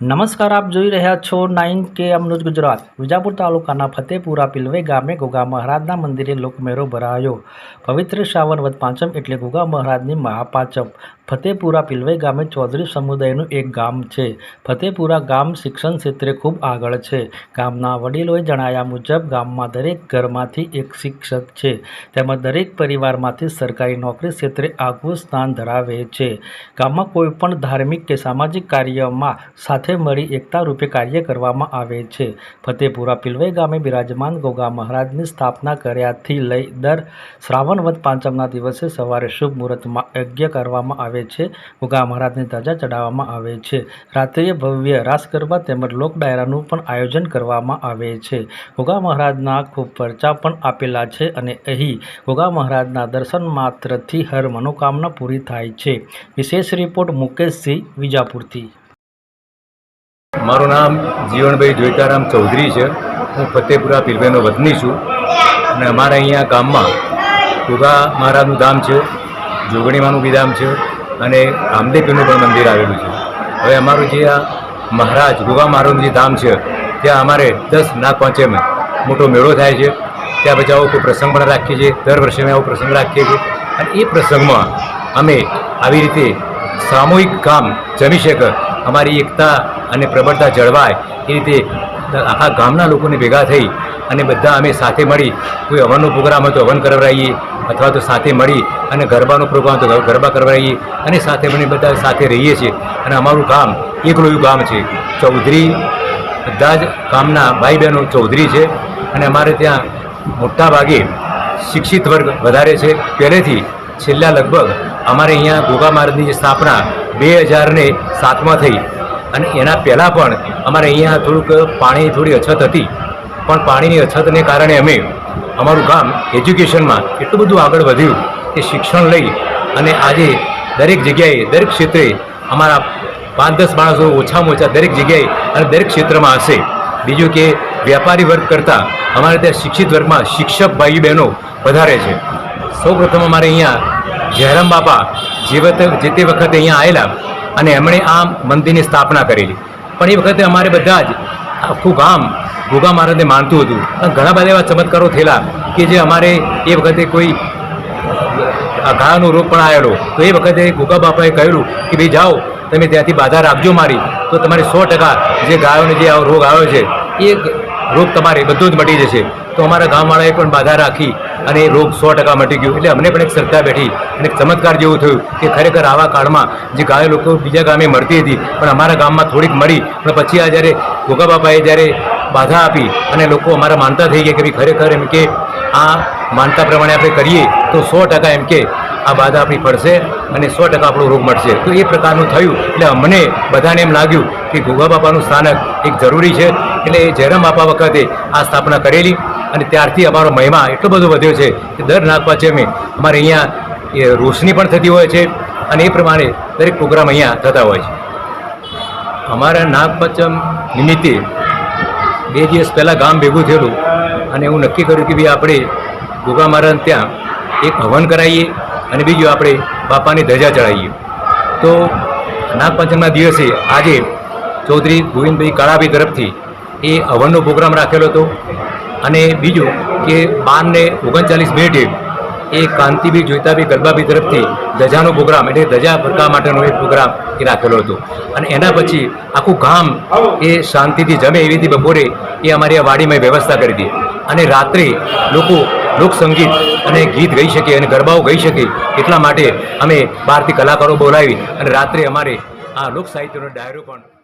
નમસ્કાર, આપ જોઈ રહ્યા છો 9 KM ન્યૂઝ ગુજરાત। વિજાપુર તાલુકાના ફતેપુરા પિલવે ગામે ગોગા મહારાજના મંદિરે લોકમેળો ભરાયો। પવિત્ર શ્રાવણ વદ પાંચમ એટલે ગોગા મહારાજની મહાપાચમ। ફતેપુરા પિલવે ગામે ચૌધરી સમુદાયનું એક ગામ છે। ફતેપુરા ગામ શિક્ષણ ક્ષેત્રે ખૂબ આગળ છે। ગામના વડીલોએ જણાવ્યા મુજબ ગામમાં દરેક ઘરમાંથી એક શિક્ષક છે, તેમજ દરેક પરિવારમાંથી સરકારી નોકરી ક્ષેત્રે આગવું સ્થાન ધરાવે છે। ગામમાં કોઈપણ ધાર્મિક કે સામાજિક કાર્યમાં સાથે મળી એકતા રૂપે કાર્ય કરવામાં આવે છે। ફતેપુરા પિલવે ગામે બિરાજમાન ગોગા મહારાજની સ્થાપના કર્યાથી લઈ દર શ્રાવણ વદ પાંચમના દિવસે સવારે શુભ મુહૂર્તમાં યજ્ઞ કરવામાં આવે છે। ગોગા મહારાજની ધજા ચડાવવામાં આવે છે। રાત્રિએ ભવ્ય રાસ ગરબા તેમજ લોક ડાયરાનું પણ આયોજન કરવામાં આવે છે। ગોગા મહારાજના ખૂબ પરચા પણ આપેલા છે અને અહીં ગોગા મહારાજના દર્શન માત્રથી હર મનોકામના પૂરી થાય છે। વિશેષ રિપોર્ટ મુકેશસિંહ, વિજાપુરથી। મારું નામ જીવણભાઈ જોઈતારામ ચૌધરી છે। હું ફતેપુરા પિલવેનો વતની છું અને અમારા અહીંયા ગામમાં ગોગા મહારાજનું ધામ છે, જોગણીમાનું બી ધામ છે અને રામદેવપીરનું પણ મંદિર આવેલું છે। હવે અમારું જે આ મહારાજ ગોગા મહારાજનું જે ધામ છે ત્યાં અમારે 10 નાગપંચમે મોટો મેળો થાય છે। ત્યાં પછી આવો કોઈ પ્રસંગ પણ રાખીએ છીએ। દર વર્ષે અમે આવો પ્રસંગ રાખીએ છીએ અને એ પ્રસંગમાં અમે આવી રીતે સામૂહિક કામ જમી શકે, અમારી એકતા અને પ્રબળતા જળવાય એ રીતે આખા ગામના લોકોને ભેગા થઈ અને બધા અમે સાથે મળી કોઈ હવનનો પ્રોગ્રામ હોય તો હવન કરાવીએ અથવા તો સાથે મળી અને ગરબાનો પ્રોગ્રામ તો ગરબા કરાવીએ અને સાથે મળી બધા સાથે રહીએ છીએ। અને અમારું ગામ એકલું ગામ છે, ચૌધરી બધા જ ગામના ભાઈ બહેનો ચૌધરી છે અને અમારે ત્યાં મોટા ભાગે શિક્ષિત વર્ગ વધારે છે। પહેલેથી છેલ્લા લગભગ અમારે અહીંયા ગોગા મહારાજની જે સ્થાપના 2007માં થઈ અને એના પહેલાં પણ અમારે અહીંયા પાણી થોડી અછત હતી, પણ પાણીની અછતને કારણે અમે અમારું ગામ એજ્યુકેશનમાં એટલું બધું આગળ વધ્યું કે શિક્ષણ લઈ અને આજે દરેક જગ્યાએ દરેક ક્ષેત્રે અમારા 5-10 માણસો ઓછામાં ઓછા દરેક જગ્યાએ અને દરેક ક્ષેત્રમાં હશે। બીજું કે વ્યાપારી વર્ગ કરતાં અમારે ત્યાં શિક્ષિત વર્ગમાં શિક્ષક ભાઈ બહેનો વધારે છે। સૌપ્રથમ અમારે અહીંયા જયરામ બાપા જે તે વખતે અહીંયા આવેલા અને એમણે આ મંદિરની સ્થાપના કરેલી, પણ એ વખતે અમારે બધા જ આખું ગામ ગોગા મહારાજને માનતું હતું અને ઘણા બધા એવા ચમત્કારો થયેલા કે જે અમારે એ વખતે કોઈ ગાયનો રોગ પણ આવેલો તો એ વખતે ગોગા બાપાએ કહેલું કે ભાઈ જાઓ તમે ત્યાંથી બાધા રાખજો મારી, તો તમારે 100% જે ગાયોને જે રોગ આવ્યો છે એ રોગ તમારે બધો જ મટી જશે। તો અમારા ગામવાળાએ પણ બાધા રાખી અને એ રોગ 100% મટી ગયો। એટલે અમને પણ એક શ્રદ્ધા બેઠી અને એક ચમત્કાર જેવું થયું કે ખરેખર આવા કાળમાં જે ગાયો લોકો બીજા ગામે મળતી હતી પણ અમારા ગામમાં થોડીક મળી, પણ પછી આ જ્યારે ગોગા બાપાએ જ્યારે બાધા આપી અને લોકો અમારા માનતા થઈ ગયા કે ભાઈ ખરેખર એમ કે આ માનતા પ્રમાણે આપણે કરીએ તો 100% એમ કે આ બાધા આપણી પડશે અને 100% આપણો રોગ મળશે। તો એ પ્રકારનું થયું એટલે અમને બધાને એમ લાગ્યું કે ગોગા બાપાનું સ્થાનક એક જરૂરી છે। એટલે જયરામ બાપા વખતે આ સ્થાપના કરેલી અને ત્યારથી અમારો મહિમા એટલો બધો વધ્યો છે કે દર નાગપંચમે અમારે અહીંયા એ રોશની પણ થતી હોય છે અને એ પ્રમાણે દરેક પ્રોગ્રામ અહીંયા થતા હોય છે। અમારા નાગપંચમ નિમિત્તે 2 દિવસ પહેલાં ગામ ભેગું થયેલું અને એવું નક્કી કર્યું કે ભાઈ આપણે ગોગા મહારાજ ત્યાં એક હવન કરાવીએ અને બીજું આપણે બાપાની ધજા ચડાવીએ। તો નાગપંચમના દિવસે આજે ચૌધરી ગોવિંદભાઈ કાળાભાઈ તરફથી એ હવનનો પ્રોગ્રામ રાખેલો હતો અને બીજું કે 12:39 એ કાંતિભાઈ જોઈતાભાઈ ગરબાભાઈ તરફથી ધજાનો પ્રોગ્રામ એટલે ધજા ફરકા માટેનો એક પ્રોગ્રામ એ રાખેલો હતો અને એના પછી આખું ગામ એ શાંતિથી જમે એવી રીતે બપોરે એ અમારી આ વાડીમાં વ્યવસ્થા કરી હતી અને રાત્રે લોકો લોકસંગીત અને ગીત ગાઈ શકે અને ગરબાઓ ગાઈ શકે એટલા માટે અમે બહારથી કલાકારો બોલાવી અને રાત્રે અમારે આ લોક સાહિત્યનો ડાયરો પણ